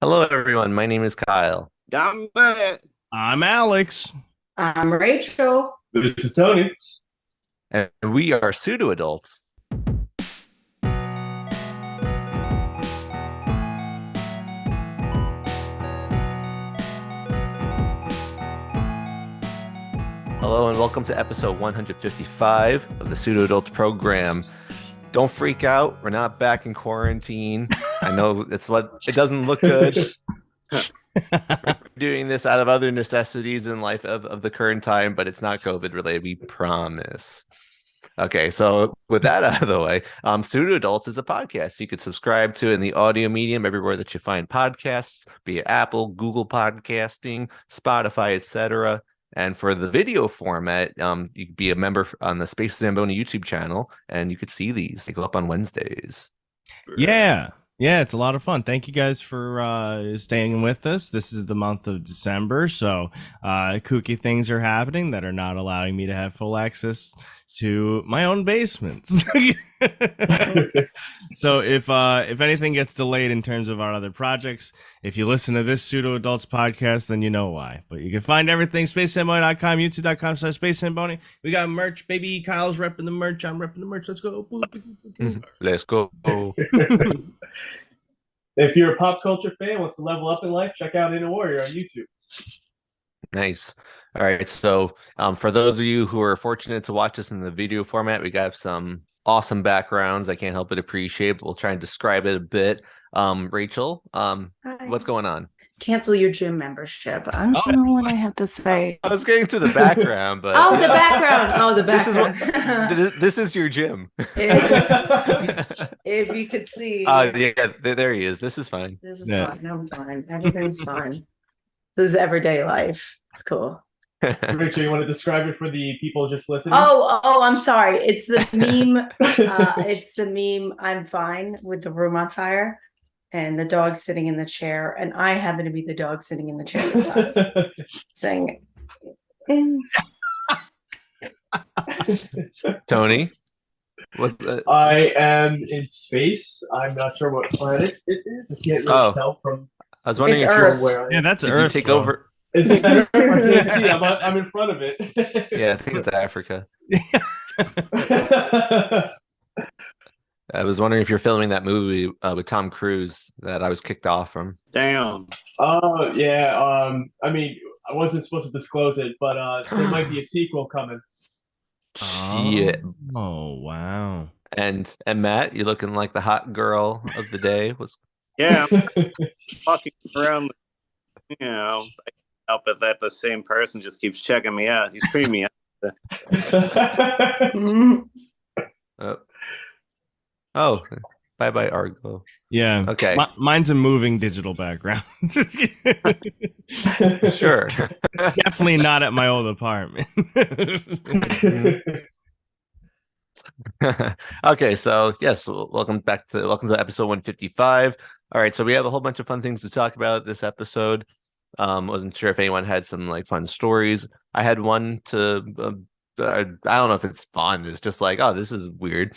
Hello, everyone. My name is Kyle. I'm back. I'm Alex. I'm Rachel. This is Tony. And we are Pseudo Adults. Hello, and welcome to episode 155 of the Pseudo Adults program. Don't freak out. We're not back in quarantine. I know it doesn't look good. We're doing this out of other necessities in life of the current time, but it's not COVID related. We promise. Okay, so with that out of the way, Pseudo Adults is a podcast you could subscribe to in the audio medium everywhere that you find podcasts, be it Apple, Google Podcasting, Spotify, etc. And for the video format, you could be a member on the Space Zamboni YouTube channel, and you could see these. They go up on Wednesdays. Yeah, it's a lot of fun. Thank you guys for staying with us. This is the month of December, so kooky things are happening that are not allowing me to have full access to my own basements. So if anything gets delayed in terms of our other projects, if you listen to this Pseudo Adults podcast, then you know why. But you can find everything spacezamboni.com, youtube.com/spacezamboni. We got merch, baby. Kyle's repping the merch. I'm repping the merch. Let's go. Let's go. If you're a pop culture fan, wants to level up in life, check out Inner Warrior on YouTube. Nice. All right. So for those of you who are fortunate to watch us in the video format, we got some awesome backgrounds I can't help but appreciate, but we'll try and describe it a bit. Rachel, what's going on? Cancel your gym membership. I don't know what I have to say. I was getting to the background, but Oh, the background. Oh, the background. This is your gym. If you could see. Yeah, there he is. This is fine. This is fine. I'm fine. Everything's fine. This is everyday life. It's cool. Rachel, you want to describe it for the people just listening? Oh, I'm sorry. It's the meme. It's the meme. I'm fine with the room on fire. And the dog sitting in the chair, and I happen to be the dog sitting in the chair saying, Tony, I am in space. I'm not sure what planet it is. I can't really tell from. I was wondering It's if Earth. you were Yeah, that's Did Earth. you take over. Is it Earth? I can't see. I'm in front of it. Yeah, I think it's Africa. I was wondering if you're filming that movie with Tom Cruise that I was kicked off from. Damn. Oh yeah. I mean, I wasn't supposed to disclose it, but there might be a sequel coming. Shit. Oh wow. And Matt, you're looking like the hot girl of the day. Yeah, I'm walking around, I can't help it that the same person just keeps checking me out. He's creeping me out. Oh, bye Argo. Yeah. Okay. Mine's a moving digital background. Sure. Definitely not at my old apartment. Okay, so yes, welcome to episode 155. All right, so we have a whole bunch of fun things to talk about this episode. Wasn't sure if anyone had some fun stories. I had one to I don't know if it's fun. It's just like, oh, this is weird.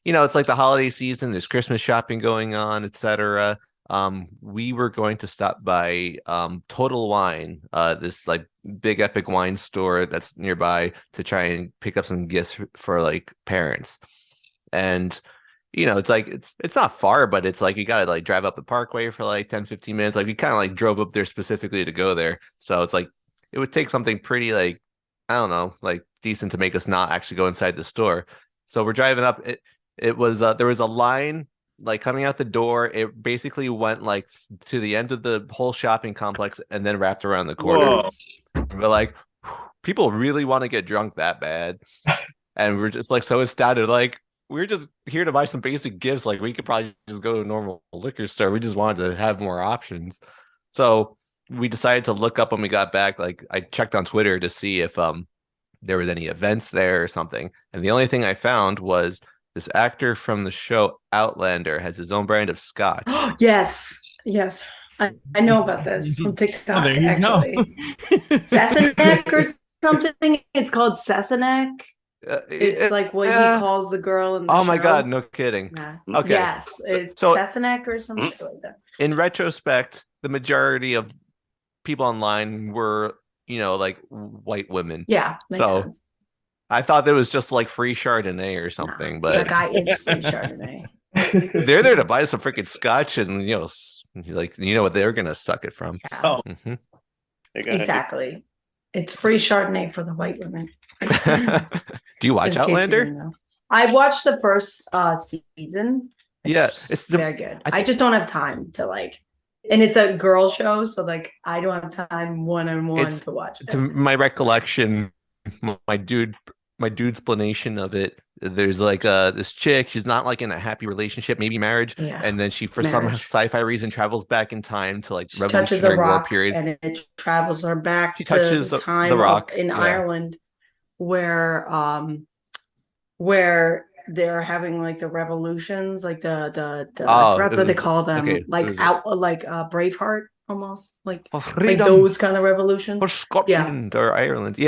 It's like the holiday season, there's Christmas shopping going on, etc. We were going to stop by Total Wine, this big epic wine store that's nearby, to try and pick up some gifts for parents. And it's not far, but it's you gotta drive up the parkway for 10-15 minutes. We kind of drove up there specifically to go there, so it's it would take something pretty I don't know, decent to make us not actually go inside the store. So we're driving up. It was there was a line coming out the door. It basically went to the end of the whole shopping complex and then wrapped around the corner. Whoa. We're people really want to get drunk that bad, and we're just so astounded. We're just here to buy some basic gifts. We could probably just go to a normal liquor store. We just wanted to have more options. So we decided to look up when we got back. I checked on Twitter to see if there was any events there or something, and the only thing I found was this actor from the show Outlander has his own brand of scotch. Yes. I know about this from TikTok, there you actually. go. Sassenach or something. It's called Sassenach. It's like what he calls the girl in the oh show. my God, no kidding. Yeah. Okay. Yes, it's Sassenach or some shit like that. In retrospect, the majority of people online were, like white women. Yeah, makes sense. I thought there was just like free Chardonnay or something, but that guy is free Chardonnay. They're there to buy some freaking scotch, and what they're gonna suck it from. Yeah. Oh, exactly. It's free Chardonnay for the white women. Do you watch Outlander? I watched the first season. It's very good. I just don't have time to and it's a girl show, so I don't have time one-on-one to watch it. To my recollection, my dude's explanation of it, there's this chick, she's not in a happy relationship, maybe marriage, and then she, for some sci-fi reason, travels back in time to Revolutionary War period, and it travels her back she touches to the time the rock in Ireland where they're having the revolutions, I forgot what they call them, Braveheart almost, those kind of revolutions for Scotland or Ireland,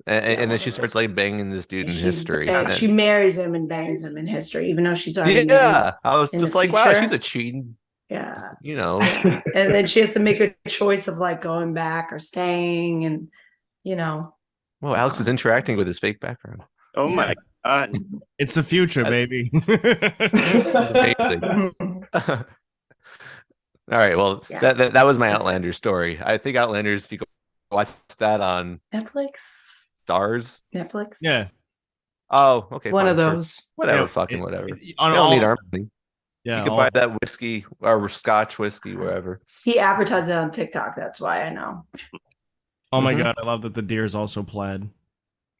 and then she starts banging this dude in history. She marries him and bangs him in history, even though she's already I was just wow, she's a cheating. Yeah. And then she has to make a choice of going back or staying, and well, Alex is interacting with his fake background. Oh my God. It's the future, baby. All right, well, that was my Outlander story. I think Outlanders, you can watch that on Netflix. Stars. Netflix. Yeah. Oh, okay. One of those. Sure. Whatever. Fucking whatever. You don't need our money. Yeah. You can buy that whiskey or Scotch whiskey wherever. He advertised it on TikTok. That's why I know. Oh my God! I love that the deer is also plaid.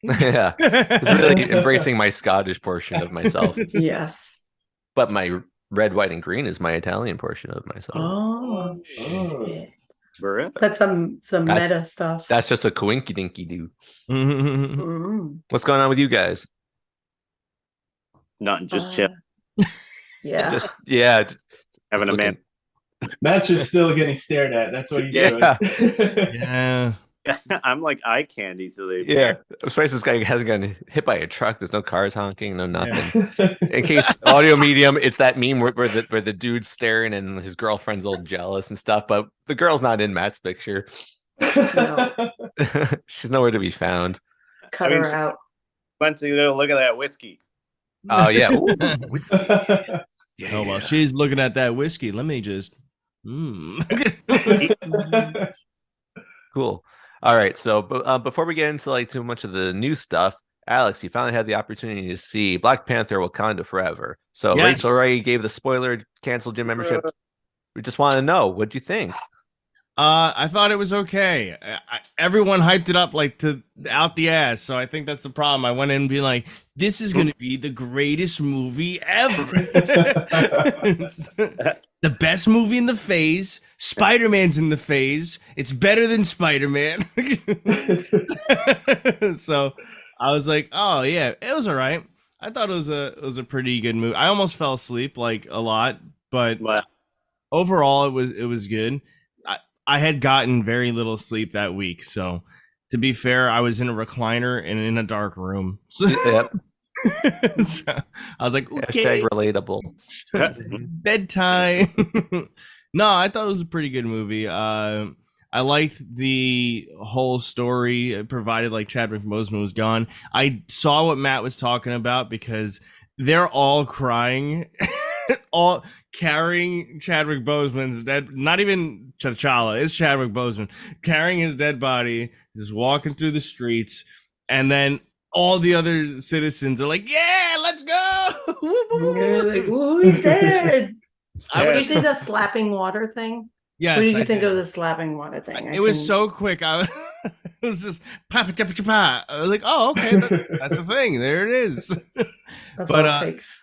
Yeah, it's really embracing my Scottish portion of myself. Yes. But my red, white, and green is my Italian portion of myself. Oh shit. Terrific. That's some meta stuff. That's just a coinky dinky do. Mm-hmm. What's going on with you guys? Not just chill. Yeah. Having a man. Matt's just still getting stared at. That's what he's doing. Yeah. I'm like eye candy to the I'm surprised this guy hasn't gotten hit by a truck. There's no cars honking, no nothing. In case audio medium, it's that meme where the dude's staring and his girlfriend's all jealous and stuff, but the girl's not in Matt's picture. No. She's nowhere to be found. Cut her out. Went to go look at that whiskey. Oh yeah. Ooh, whiskey. Yeah. Oh well, she's looking at that whiskey. Let me just. Cool. All right. So, before we get into too much of the new stuff, Alex, you finally had the opportunity to see Black Panther: Wakanda Forever. So Rachel Ray gave the spoiler, canceled gym membership. We just want to know, what'd you think? I thought it was okay. Everyone hyped it up to out the ass, so I think that's the problem. I went in and be like, "This is gonna be the greatest movie ever, the best movie in the phase. Spider-Man's in the phase. It's better than Spider-Man." So I was like, "Oh yeah, it was all right." I thought it was a pretty good movie. I almost fell asleep a lot, but overall it was good. I had gotten very little sleep that week, so to be fair, I was in a recliner and in a dark room. So, Yep. so I was like, okay, relatable. Bedtime. No, I thought it was a pretty good movie. I liked the whole story provided Chadwick Boseman was gone. I saw what Matt was talking about because they're all crying. All carrying Chadwick Boseman's dead, not even T'Challa, it's Chadwick Boseman carrying his dead body, just walking through the streets, and then all the other citizens are like, "Yeah, let's go!" Ooh, he's dead. Did you see the slapping water thing? Yes. What did you think of the slapping water thing? It was so quick. It was just pa. I was like, "Oh, okay, that's a thing. There it is." That's all it takes.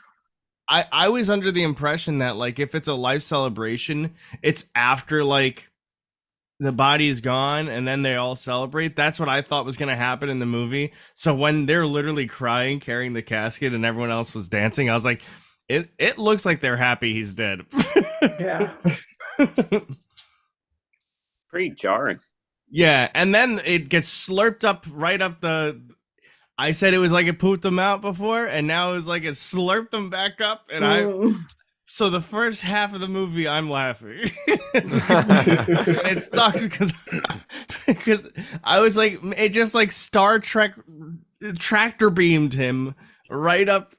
I was under the impression that if it's a life celebration, it's after the body is gone and then they all celebrate. That's what I thought was going to happen in the movie. So when they're literally crying, carrying the casket, and everyone else was dancing, I was like, it looks like they're happy he's dead. Yeah. Pretty jarring. Yeah, and then it gets slurped up right up the I said it was like it pooped them out before, and now it was like it slurped them back up. And so the first half of the movie, I'm laughing. And it sucks because I was like, it just like Star Trek tractor beamed him right up.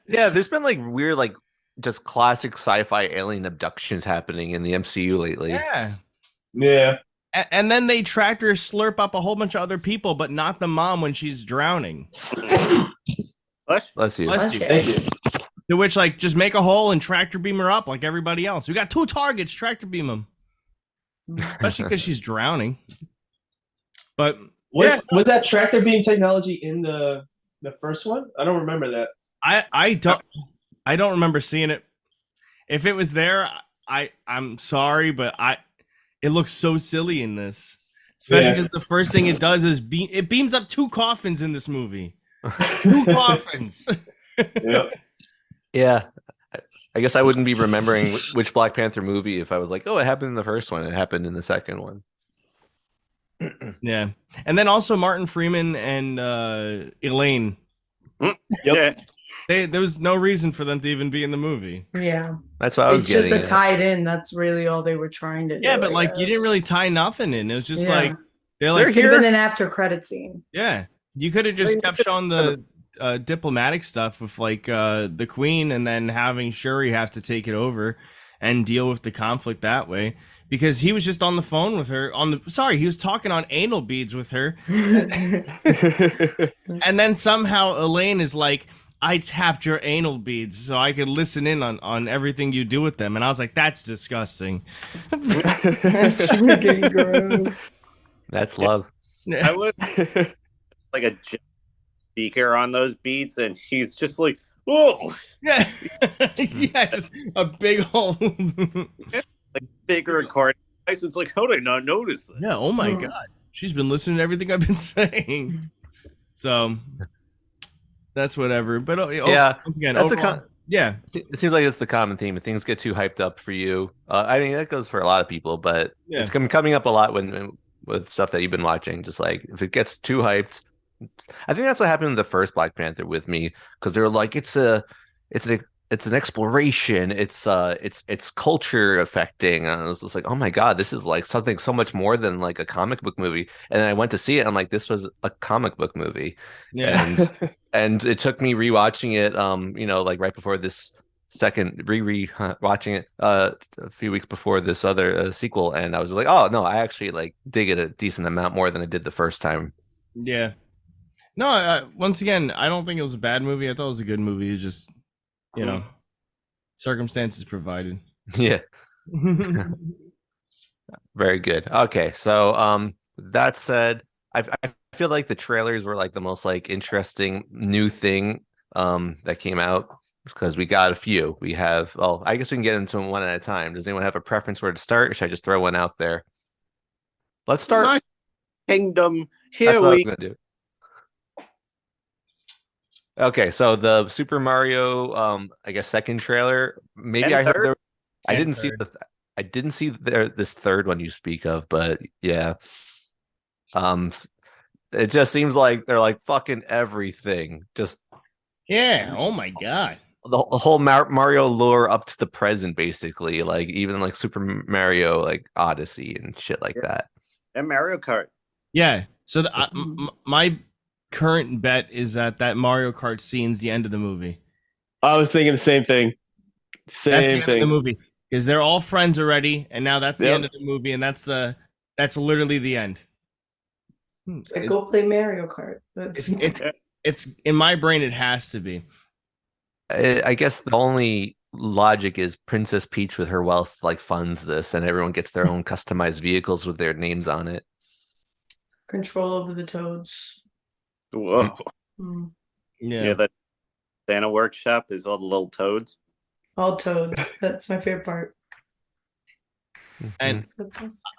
Yeah, there's been like weird, like just classic sci-fi alien abductions happening in the MCU lately. Yeah. Yeah. And then they tractor slurp up a whole bunch of other people, but not the mom when she's drowning. Bless you. Bless you. Thank you. To which, like, just make a hole and tractor beam her up like everybody else. We got 2 targets, tractor beam them. Especially because she's drowning. But was that tractor beam technology in the first one? I don't remember that. I don't remember seeing it. If it was there, I'm sorry, but it looks so silly in this. Especially because the first thing it does is it beams up 2 coffins in this movie. 2 coffins. Yep. Yeah. I guess I wouldn't be remembering which Black Panther movie if I was like, oh, it happened in the first one. It happened in the second one. Yeah. And then also Martin Freeman and Elaine. Yep. There was no reason for them to even be in the movie. Yeah. That's what I was It's just getting to tie it in. That's really all they were trying to do. Yeah, but I like you didn't guess. really tie nothing in. It was just Yeah. like they're like They're Could have here. been an after credit scene. yeah. You could have just kept showing the diplomatic stuff with like the Queen, and then having Shuri have to take it over and deal with the conflict that way. Because he was just on the phone with her he was talking on anal beads with her. And then somehow Elaine is like, I tapped your anal beads so I could listen in on everything you do with them. And I was like, that's disgusting. That's freaking gross. That's love. I would like a speaker on those beats, and he's just like, "Whoa!" Yeah, yeah, just a big hole. Like big recording. It's like, how did I not notice that? Yeah, oh my god. She's been listening to everything I've been saying. So that's whatever. But Yeah, once again, that's overall, yeah. It seems like it's the common theme. If things get too hyped up for you, I mean that goes for a lot of people, but Yeah. it's coming up a lot with stuff that you've been watching. Just like if it gets too hyped, I think that's what happened in the first Black Panther with me because they were like it's an exploration. It's culture affecting. And I was just like, oh my God, this is like something so much more than like a comic book movie. And then I went to see it. I'm like, this was a comic book movie. Yeah. And it took me rewatching it, like right before this second watching it a few weeks before this other sequel. And I was like, oh no, I actually like dig it a decent amount more than I did the first time. Yeah. No, once again, I don't think it was a bad movie. I thought it was a good movie. It's just, circumstances provided. Yeah. Very good. Okay, so that said, I feel like the trailers were like the most like interesting new thing that came out because we got a few. We have, well, I guess we can get into them one at a time. Does anyone have a preference where to start, or should I just throw one out there? Let's start. My kingdom. That's Here what I was we gonna do. Okay, so the Super Mario, I guess second trailer. Maybe And I heard third? there. I And didn't see third. I didn't see this third one you speak of, but yeah. It just seems like they're like fucking everything. Just Yeah. Oh my god. the whole Mario lore up to the present, basically. Like even like Super Mario, like Odyssey and shit like that. and Mario Kart. Yeah. So my current bet is that Mario Kart scene's the end of the movie. I was thinking the same thing. That's the Same end of the thing. movie because they're all friends already, and now that's the Yep. end of the movie, and that's literally the end. Go play Mario Kart. It's in my brain. It has to be. I guess the only logic is Princess Peach with her wealth like funds this, and everyone gets their own customized vehicles with their names on it. Control over the toads. Whoa. Mm. Yeah, that Santa workshop is all the little toads. All toads. That's my favorite part. And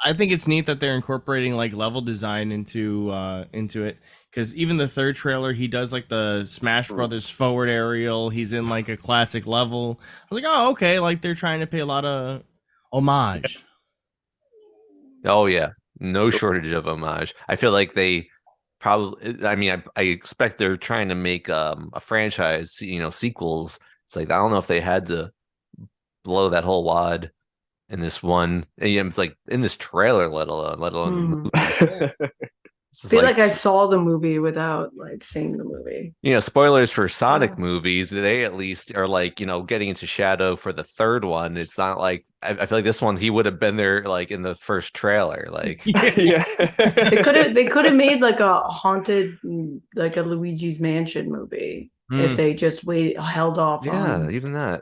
I think it's neat that they're incorporating like level design into it because even the third trailer he does like the Smash Brothers forward aerial. He's in like a classic level. I was like, oh okay, like they're trying to pay a lot of homage. Oh yeah, no shortage of homage. I feel like they probably. I mean, I expect they're trying to make a franchise, sequels. It's like I don't know if they had to blow that whole wad in this one. And it's like in this trailer, let alone the movie. It's I just feel like like I saw the movie without like seeing the movie. spoilers for Sonic movies. They at least are like getting into shadow for the third one. It's not like I feel like this one he would have been there like in the first trailer. Like Yeah. They could have made like a haunted, like a Luigi's Mansion movie if they just held off on even that.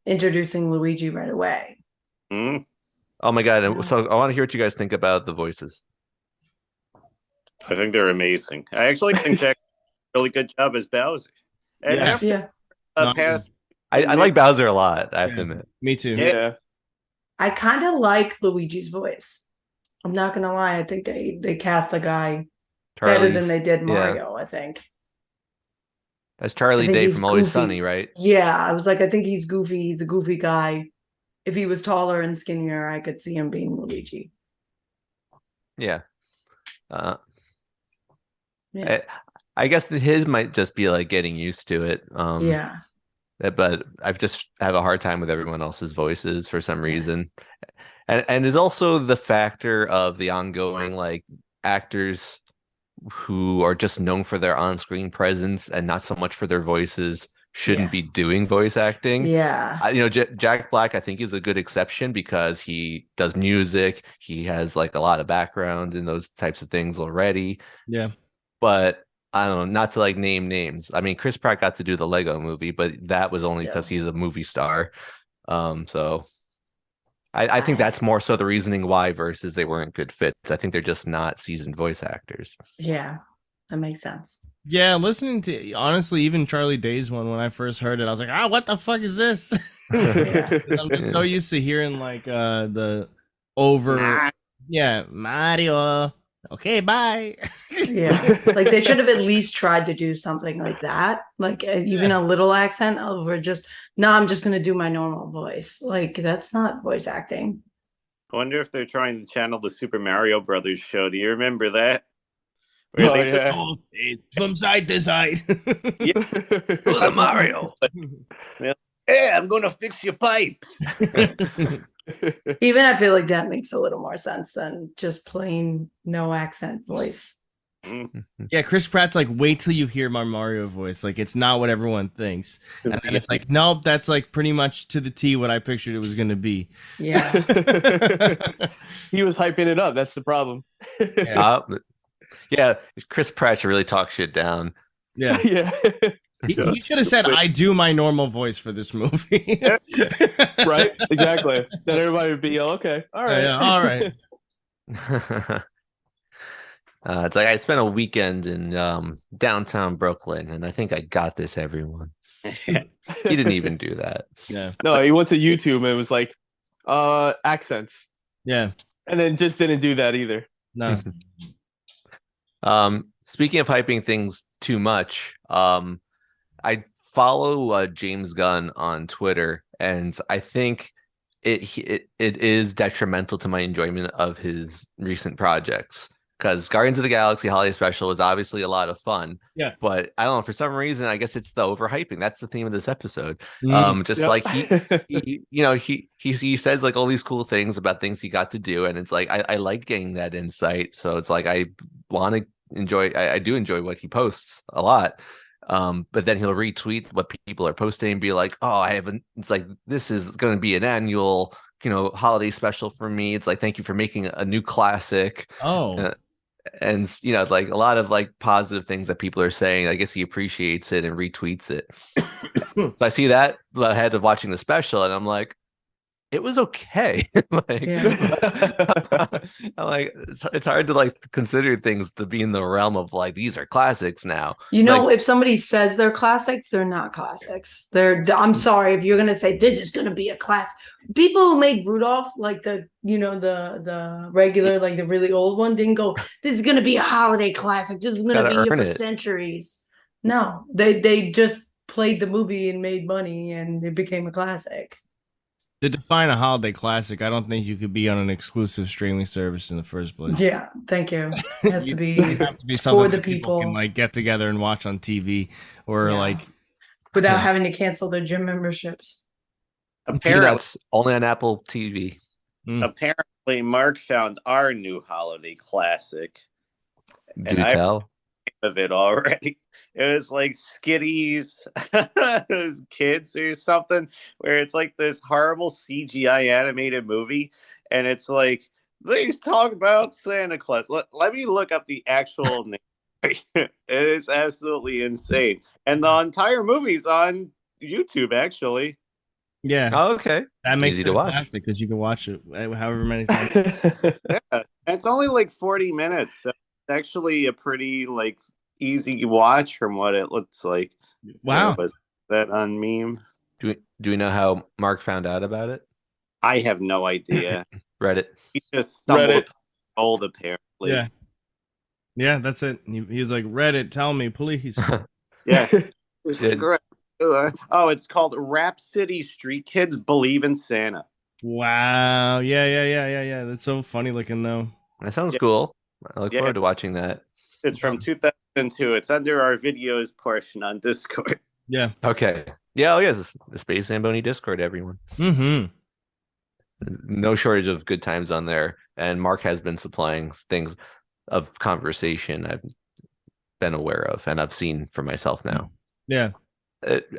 introducing Luigi right away. Mm. Oh my God! Yeah. So I want to hear what you guys think about the voices. I think they're amazing. I actually think Jack did a really good job as Bowser. And Yeah. after Yeah, past, I like Bowser a lot. I have to admit. Me too. Yeah. I kind of like Luigi's voice. I'm not gonna lie. I think they cast the guy better Charlie, than they did yeah. Mario. I think. That's I Charlie think Day he's from Always goofy. Sunny, right? Yeah, I was like, I think he's goofy. He's a goofy guy. If he was taller and skinnier, I could see him being Luigi. Yeah. Uh, Yeah. I guess that his might just be like getting used to it. Yeah. But I've just have a hard time with everyone else's voices for some reason. And there's also the factor of the ongoing like actors who are just known for their on-screen presence and not so much for their voices shouldn't Yeah. be doing voice acting. Yeah. Jack Black, I think, is a good exception because he does music. He has like a lot of background in those types of things already. Yeah. But I don't know, not to like name names. I mean, Chris Pratt got to do the Lego movie, but that was only because he's a movie star. So I think that's more so the reasoning why versus they weren't good fits. I think they're just not seasoned voice actors. Yeah. That makes sense. Yeah, listening to honestly, even Charlie Day's one when I first heard it, I was like, what the fuck is this? I'm just so used to hearing like the over Mario. Okay, bye. Yeah. Like they should have at least tried to do something like that. Like even a little accent over just no, I'm just gonna do my normal voice. Like that's not voice acting. I wonder if they're trying to channel the Super Mario Brothers show. Do you remember that? Where Oh, they yeah. Oh, from side to side. The Mario. Hey, I'm gonna fix your pipes. Even I feel like that makes a little more sense than just plain no accent voice. Yeah, Chris Pratt's like, wait till you hear my Mario voice. Like, it's not what everyone thinks. And then it's like, nope, that's like pretty much to the T what I pictured it was going to be. Yeah. He was hyping it up. That's the problem. Yeah, Chris Pratt should really talk shit down. Yeah. Yeah. He should have said, I do my normal voice for this movie. Right? Exactly. Then everybody would be, okay. All right. Yeah, all right. It's like I spent a weekend in downtown Brooklyn, and I think I got this, everyone. He didn't even do that. Yeah. No, he went to YouTube and it was like, accents. Yeah. And then just didn't do that either. No. Speaking of hyping things too much, I follow James Gunn on Twitter, and I think it is detrimental to my enjoyment of his recent projects. Because Guardians of the Galaxy Holiday Special was obviously a lot of fun. Yeah. But I don't know, for some reason, I guess it's the overhyping. That's the theme of this episode. Just Yep. like he says like all these cool things about things he got to do, and it's like I like getting that insight. So it's like I want to enjoy. I do enjoy what he posts a lot. But then he'll retweet what people are posting and be like, "Oh, I haven't." It's like this is going to be an annual, holiday special for me. It's like thank you for making a new classic. Oh. And like a lot of like positive things that people are saying. I guess he appreciates it and retweets it. So I see that ahead of watching the special, and I'm like, it was okay. Like, I'm like, it's hard to like consider things to be in the realm of like these are classics now. Like, If somebody says they're classics, they're not classics. I'm sorry if you're gonna say this is gonna be a classic. People who made Rudolph, like the regular, like the really old one, didn't go, this is gonna be a holiday classic. This is gonna be here for centuries. No, they just played the movie and made money and it became a classic. To define a holiday classic, I don't think you could be on an exclusive streaming service in the first place. Yeah, thank you. It has to be have to be for something the that people can people like get together and watch on TV or Yeah. like without having to cancel their gym memberships. Apparently, Peanuts only on Apple TV. apparently, Mark found our new holiday classic, Do and I've tell. heard of it already. It was like Skitty's Kids or something, where it's like this horrible CGI animated movie, and it's like they talk about Santa Claus. Let me look up the actual name. It is absolutely insane, and the entire movie's on YouTube. Actually, yeah. Oh, okay. That makes Easy it to a watch. classic because you can watch it however many times. yeah, and it's only like 40 minutes. So it's actually a pretty like easy watch from what it looks like. Wow. Was that on meme? Do we know how Mark found out about it? I have no idea. Reddit. He just stumbled Reddit. upon gold, apparently. Yeah. Yeah, that's it. He was like, Reddit, tell me, please. Yeah. Good. Great. Oh, it's called Rap City Street Kids Believe in Santa. Wow. Yeah. That's so funny looking though. That sounds Yeah. cool. I look Yeah. forward to watching that. It's from 2002. It's under our videos portion on Discord. Yeah. Okay. Yeah, oh yes, the Space Zamboni Discord, everyone. Mm-hmm. No shortage of good times on there. And Mark has been supplying things of conversation I've been aware of and I've seen for myself now. Yeah.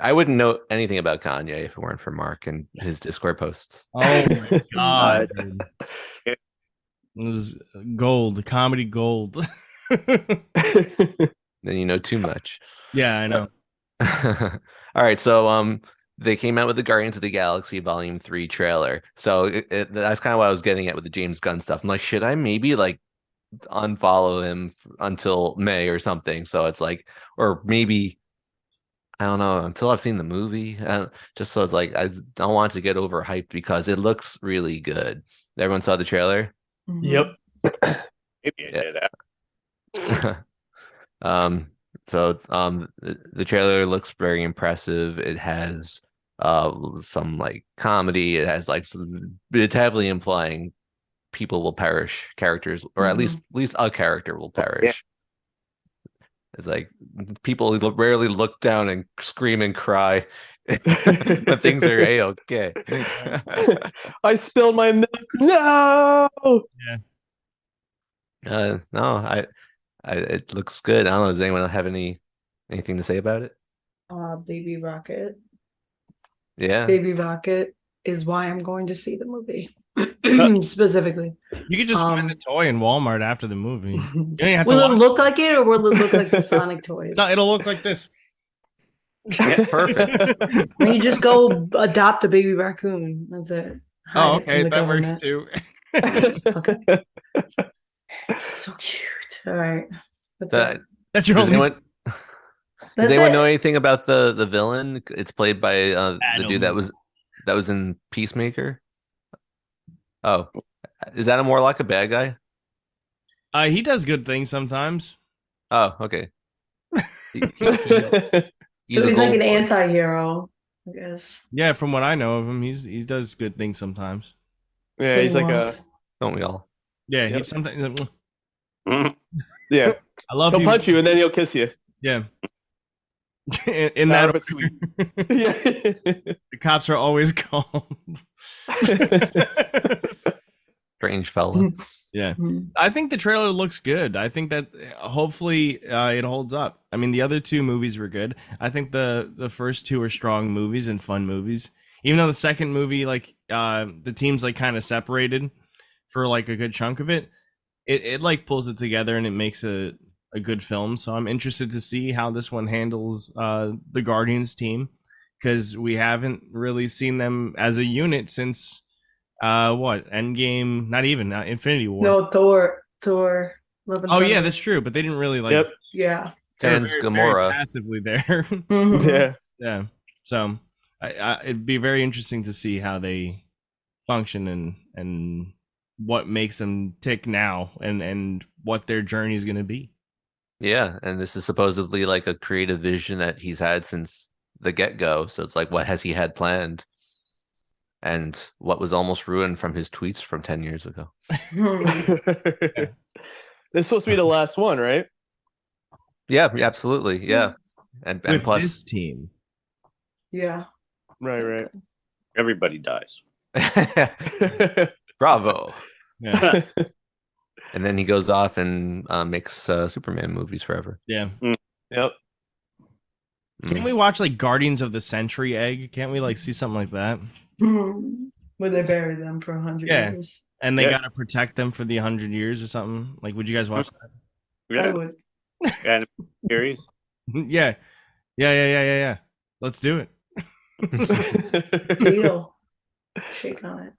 I wouldn't know anything about Kanye if it weren't for Mark and his Discord posts. Oh my god. Dude. It was gold, comedy gold. Then you know too much. Yeah, I know. All right, so they came out with the Guardians of the Galaxy Volume 3 trailer. So that's kind of what I was getting at with the James Gunn stuff. I'm like, should I maybe like unfollow him until May or something? So it's like, or maybe I don't know until I've seen the movie. Just so it's like I don't want to get overhyped because it looks really good. Everyone saw the trailer. Yep. Maybe I did. So the trailer looks very impressive. It has some like comedy. It has like it's heavily implying people will perish, characters, or at least a character will perish. It's like people rarely look down and scream and cry but things are a-okay. I spilled my milk. No. No, it looks good. I don't know. Does anyone have anything to say about it? Baby Rocket. Yeah. Baby Rocket is why I'm going to see the movie. Specifically. You could just find the toy in Walmart after the movie. You don't have to Will it watch look like it or will it look like the Sonic toys? No, it'll look like this. Yeah, perfect. Then you just go adopt a baby raccoon. That's it. Oh, Hide it okay, from the that works government. too. Okay. So cute. All right. What's That- up? That's your Does only. anyone That's does anyone it. know anything about the villain? It's played by the dude Adam. that was in Peacemaker. Oh, is Adam Warlock a bad guy? He does good things sometimes. Oh, okay. He's So a he's like gold an boy. anti-hero, I guess. Yeah, from what I know of him, he does good things sometimes. Yeah, he's like a. Don't we all? Yeah, Yep. he sometimes. Yeah, I love he'll you. punch you and then he'll kiss you. Yeah. In Sour that, but sweet. Yeah. the cops are always called. Strange fella. Yeah. I think the trailer looks good. I think that hopefully it holds up. I mean, the other two movies were good. I think the first two are strong movies and fun movies. Even though the second movie, like the team's like kind of separated for like a good chunk of it, it like pulls it together and it makes a good film. So I'm interested to see how this one handles the Guardians team, because we haven't really seen them as a unit since what, Endgame? Not even Infinity War. No, Thor. Love and Oh yeah, Thunder. that's true. But they didn't really like. Yep. Yeah. They were Sans very Gamora. passively there. Mhm. Yeah. Yeah. So it'd be very interesting to see how they function and what makes them tick now and what their journey is going to be. Yeah, and this is supposedly like a creative vision that he's had since the get-go. So it's like, what has he had planned? and what was almost ruined from his tweets from 10 years ago. This is supposed to be the last one, right? Yeah, absolutely. Yeah. And With plus this team. Yeah. Right. Everybody dies. Bravo. Yeah. And then he goes off and makes Superman movies forever. Yeah. Yep. Can't we watch like Guardians of the Century Egg? Can't we like see something like that? Where they bury them for 100 Yeah. years. And they gotta protect them for the 100 years or something. Like, would you guys watch that? Yeah. I would. And series. Yeah. Let's do it. Deal. Shake on it.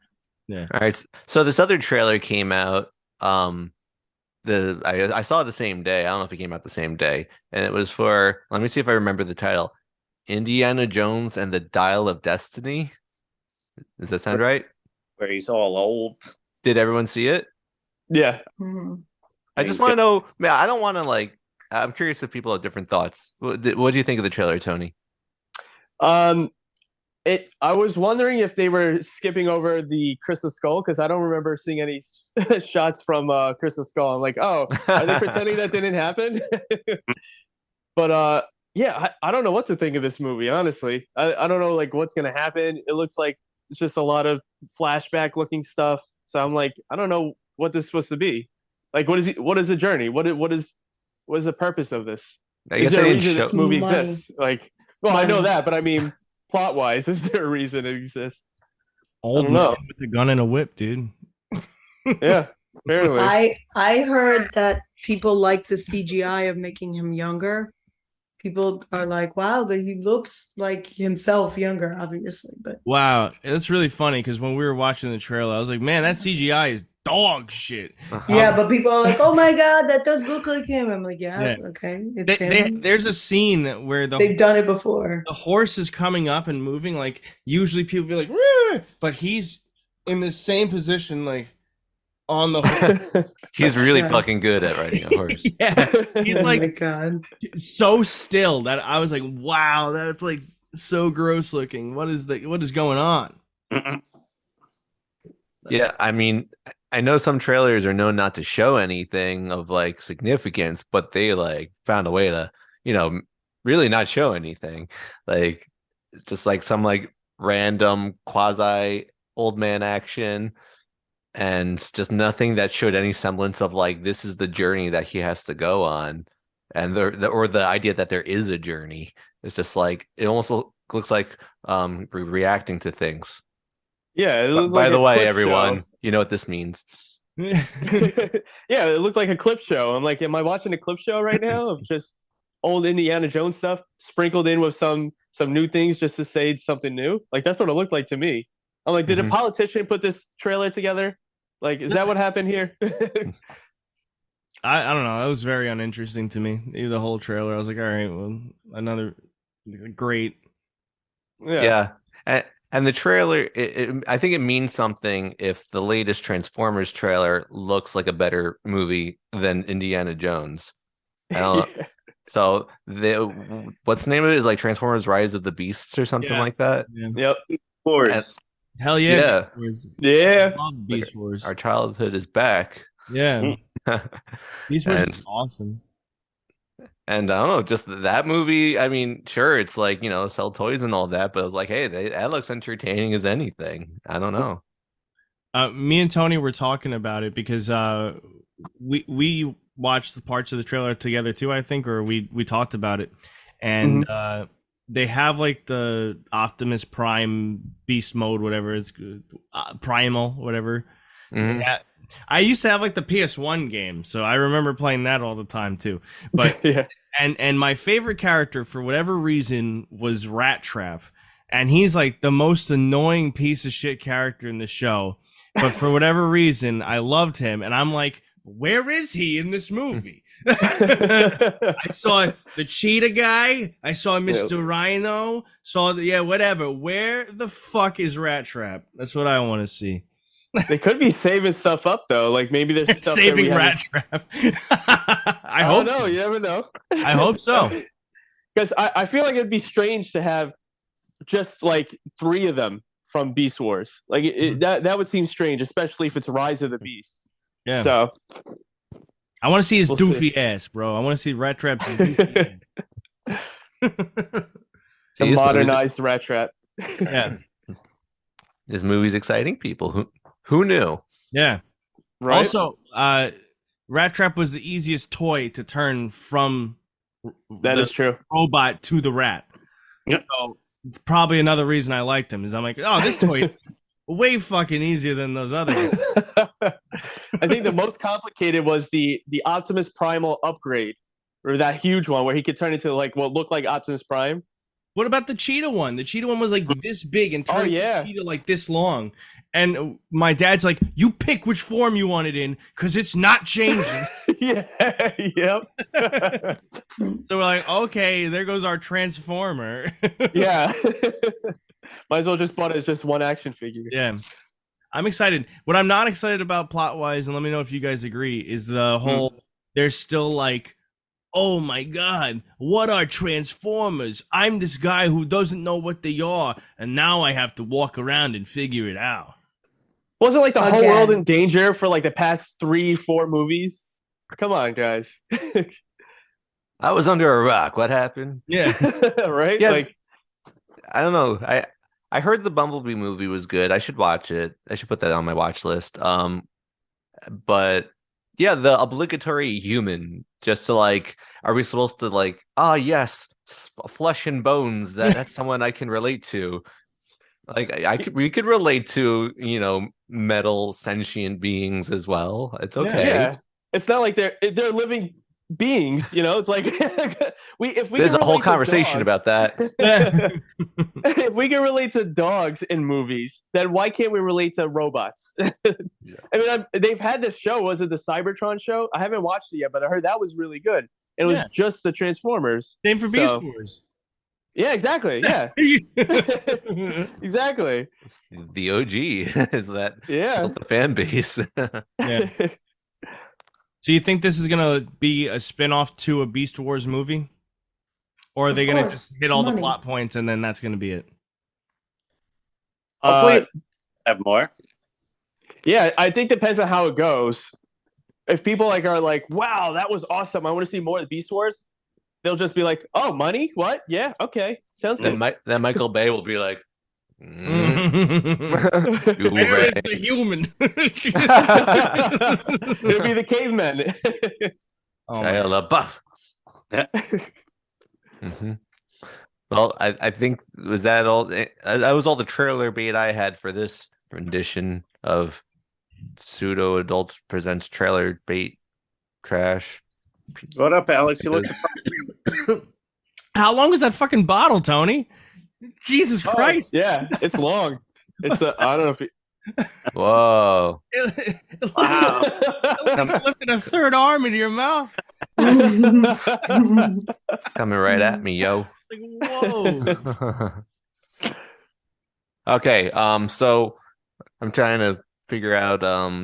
Yeah. All right. So this other trailer came out. I saw it the same day. I don't know if it came out the same day. And it was for, let me see if I remember the title. Indiana Jones and the Dial of Destiny. Does that sound right? Where he's all old. Did everyone see it? Yeah. I just want to know, man, I don't want to I'm curious if people have different thoughts. What do you think of the trailer, Tony? I was wondering if they were skipping over the Crystal Skull, because I don't remember seeing any shots from Crystal Skull. I'm like, oh, are they pretending that didn't happen? But yeah, I don't know what to think of this movie, honestly. I don't know like what's gonna happen. It looks like it's just a lot of flashback looking stuff. So I'm like, I don't know what this is supposed to be. Like, what is the journey? What is the purpose of this? Is there a reason this movie exists? Like, well, I know that, but I mean, plot wise, is there a reason it exists? Old man with a gun and a whip, dude. Yeah, apparently. I heard that people like the CGI of making him younger. People are like, wow, but he looks like himself younger, obviously. But wow, that's really funny because when we were watching the trailer, I was like, man, that CGI is dog shit. Yeah, but people are like, oh my god, that does look like him. I'm like, yeah. Okay. There's a scene where they've done it before. The horse is coming up and moving. Like, usually people be like, "Rrr!" But he's in the same position, like on the horse. He's really fucking good at riding a horse. Yeah, he's oh like my god. So still that I was like, wow, that's like so gross looking. What is going on? Yeah, I mean, I know some trailers are known not to show anything of like significance, but they like found a way to, really not show anything. Like just like some like random quasi old man action and just nothing that showed any semblance of like this is the journey that he has to go on. And the idea that there is a journey. It's just like it almost looks like reacting to things. Yeah. By the way, everyone, you know what this means. Yeah, it looked like a clip show. I'm like, am I watching a clip show right now of just old Indiana Jones stuff sprinkled in with some new things just to say something new? Like that's what it looked like to me. I'm like, did a politician put this trailer together? Like, is that what happened here? I don't know. That was very uninteresting to me. The whole trailer. I was like, all right, well, another great. Yeah. And the trailer, I think it means something if the latest Transformers trailer looks like a better movie than Indiana Jones. I don't know. So what's the name of it? Is like Transformers: Rise of the Beasts or something like that. Yeah. Yep. Wars. Hell yeah. Yeah. I love Beast Wars. Our childhood is back. Yeah. Beast Wars is awesome. And I don't know, just that movie. I mean, sure, it's like, sell toys and all that, but I was like, hey, that looks entertaining as anything. I don't know. Me and Tony were talking about it because we watched the parts of the trailer together too, I think, or we talked about it. And they have like the Optimus Prime beast mode, whatever it's primal, whatever. Yeah. I used to have like the PS1 game, so I remember playing that all the time too. But yeah. And my favorite character for whatever reason was Rat Trap, and he's like the most annoying piece of shit character in the show. But for whatever reason, I loved him, and I'm like, where is he in this movie? I saw the cheetah guy. I saw Mr. Rhino. Saw whatever. Where the fuck is Rat Trap? That's what I want to see. They could be saving stuff up though. Like maybe there's stuff saving Rat Trap. I hope so. So. You never know. I hope so. Because I feel like it'd be strange to have just like 3 of them from Beast Wars. Like that would seem strange, especially if it's Rise of the Beast. Yeah. So I want to see his We'll doofy ass, bro. I want to see Rat Trap's doofy ass. the See, modernized Rat Trap. Yeah. This movie's exciting people. Who knew? Yeah. Right? Also, Rat Trap was the easiest toy to turn from That the is true. robot to the rat. Yep. So probably another reason I liked him is I'm like, oh, this toy's way fucking easier than those other guys. I think the most complicated was the Optimus Primal upgrade, or that huge one where he could turn into like what looked like Optimus Prime. What about the cheetah one? The cheetah one was like this big and turned the cheetah like this long. And my dad's like, you pick which form you want it in because it's not changing. Yeah. Yep. So we're like, okay, there goes our transformer. Yeah. Might as well just bought it as just one action figure. Yeah. I'm excited. What I'm not excited about plot wise, and let me know if you guys agree, is the whole there's still like, oh my God, what are Transformers? I'm this guy who doesn't know what they are, and now I have to walk around and figure it out. Wasn't like the whole world in danger for like the past 3-4 movies? Come on, guys. I was under a rock. What happened? Yeah. Right? Yeah. Like, I don't know. I heard the Bumblebee movie was good. I should watch it. I should put that on my watch list. But yeah, the obligatory human, just to like, are we supposed to like, yes, flesh and bones, that's someone I can relate to. Like we could relate to, metal sentient beings as well. It's okay. Yeah. It's not like they're living beings, It's like There's a whole conversation about that. If we can relate to dogs in movies, then why can't we relate to robots? Yeah. I mean, they've had this show. Was it the Cybertron show? I haven't watched it yet, but I heard that was really good. It was just the Transformers. Same for Beast Wars. Yeah, exactly. Yeah, exactly. The OG is that. Yeah, the fan base. Yeah. So you think this is gonna be a spin-off to a Beast Wars movie? Or are they gonna just hit all the plot points and then that's gonna be it? Hopefully have more. Yeah, I think depends on how it goes. If people are like, wow, that was awesome, I want to see more of the Beast Wars, they'll just be like, oh, money? What? Yeah, okay. Sounds good. Then Michael Bay will be like, Where is the human? It'll be the cavemen. Shia LaBeouf. Mm-hmm. Well, I think was that all. That was all the trailer bait I had for this rendition of Pseudo Adults Presents Trailer Bait Trash. What up, Alex? You look. How long is that fucking bottle, Tony? Jesus Christ! Yeah, it's long. It's I don't know if. Whoa! Wow! Like lifted a third arm into your mouth. Coming right at me, yo. Like, whoa. Okay, so I'm trying to figure out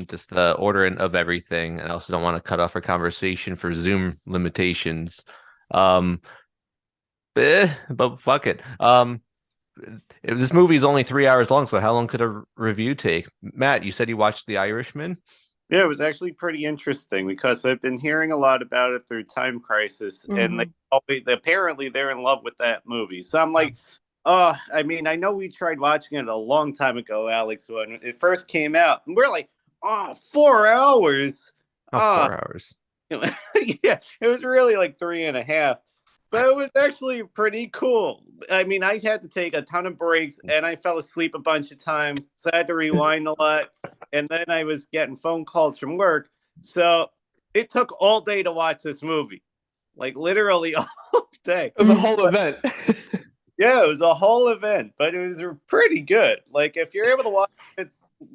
just the ordering of everything, and I also don't want to cut off our conversation for Zoom limitations. But fuck it. If this movie is only 3 hours long, so how long could a review take? Matt, you said you watched The Irishman? Yeah, it was actually pretty interesting because I've been hearing a lot about it through Time Crisis, and apparently they're in love with that movie. So I'm like, I mean, I know we tried watching it a long time ago, Alex, when it first came out, and we're like, 4 hours. 4 hours. Yeah, it was really like 3.5. But it was actually pretty cool. I mean, I had to take a ton of breaks, and I fell asleep a bunch of times, so I had to rewind a lot. And then I was getting phone calls from work. So it took all day to watch this movie. Like, literally all day. It was a whole event. Yeah, it was a whole event, but it was pretty good. Like, if you're able to watch it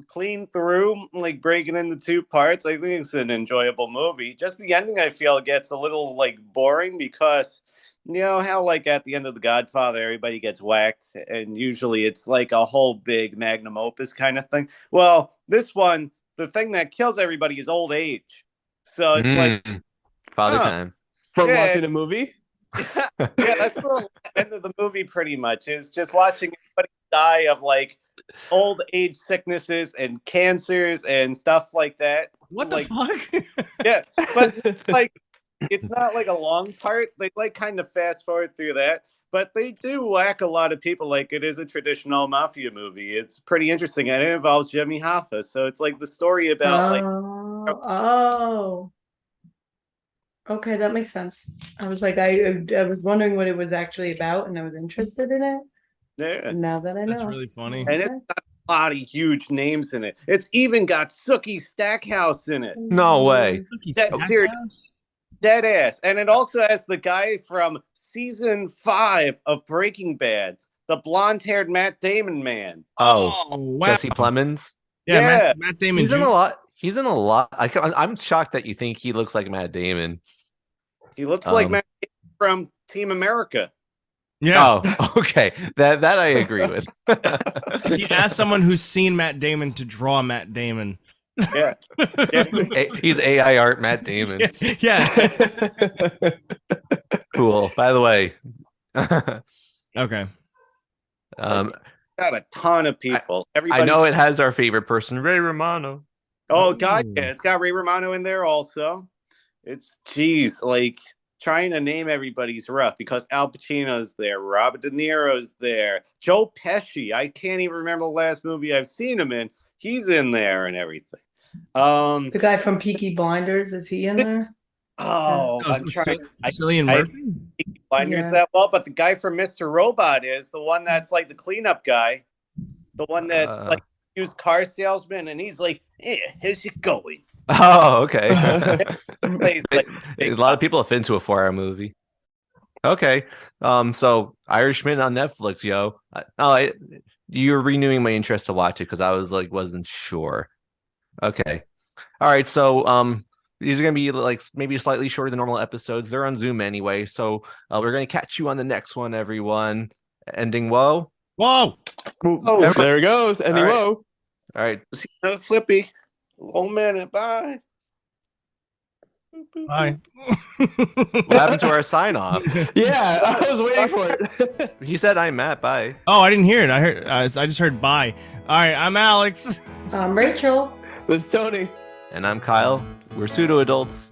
clean through, like, breaking into 2 parts, I think it's an enjoyable movie. Just the ending, I feel, gets a little, like, boring because... You know how, like, at the end of The Godfather, everybody gets whacked, and usually it's like a whole big magnum opus kind of thing. Well, this one, the thing that kills everybody is old age. So it's like father time from watching a movie. Yeah, that's the end of the movie. Pretty much is just watching everybody die of like old age sicknesses and cancers and stuff like that. What the like, fuck? Yeah, but like it's not like a long part. They like kind of fast forward through that, but they do whack a lot of people. Like it is a traditional mafia movie. It's pretty interesting, and it involves Jimmy Hoffa. So it's like the story about like Oh. Okay, that makes sense. I was like, I was wondering what it was actually about, and I was interested in it. yeah, Now that I know, That's really funny. and it's got a lot of huge names in it. It's even got Sookie Stackhouse in it. No way. That's serious. Dead ass. And it also has the guy from season 5 of Breaking Bad, the blonde-haired Matt Damon man. Oh, wow. Jesse Plemons. Yeah, Yeah. Matt Damon. He's in Jr. a lot. He's in a lot. I'm shocked that you think he looks like Matt Damon. He looks like Matt Damon from Team America. Yeah. Oh, okay. That I agree with. If you ask someone who's seen Matt Damon to draw Matt Damon. Yeah. He's AI art Matt Damon. Yeah. Cool. By the way. Okay. Got a ton of people. Everybody. I know it has our favorite person, Ray Romano. Oh God, yeah, it's got Ray Romano in there also. It's like trying to name everybody's rough because Al Pacino's there, Robert De Niro's there, Joe Pesci. I can't even remember the last movie I've seen him in. He's in there and everything. the guy from Peaky Blinders, is he in there? I'm trying. Cillian Murphy? Peaky Blinders that well, but the guy from Mr. Robot is the one that's like the cleanup guy, the one that's like used car salesman, and he's like, "Yeah, how's it going?" Oh, okay. Like, a lot of people have been to a 4-hour movie. Okay. So Irishman on Netflix, yo. You're renewing my interest to watch it because I was like wasn't sure. Okay. All right. So these are gonna be like maybe slightly shorter than normal episodes. They're on Zoom anyway. So we're gonna catch you on the next one, everyone. Ending whoa. Whoa. Oh, there it goes. Any All right. whoa. All right. Flippy. 1 minute. Bye. Bye. What happened to our sign off? Yeah, I was waiting for it. He said I'm Matt. Bye. Oh, I didn't hear it. I just heard bye. All right, I'm Alex. Rachel. This is Tony. And I'm Kyle. We're Pseudo Adults.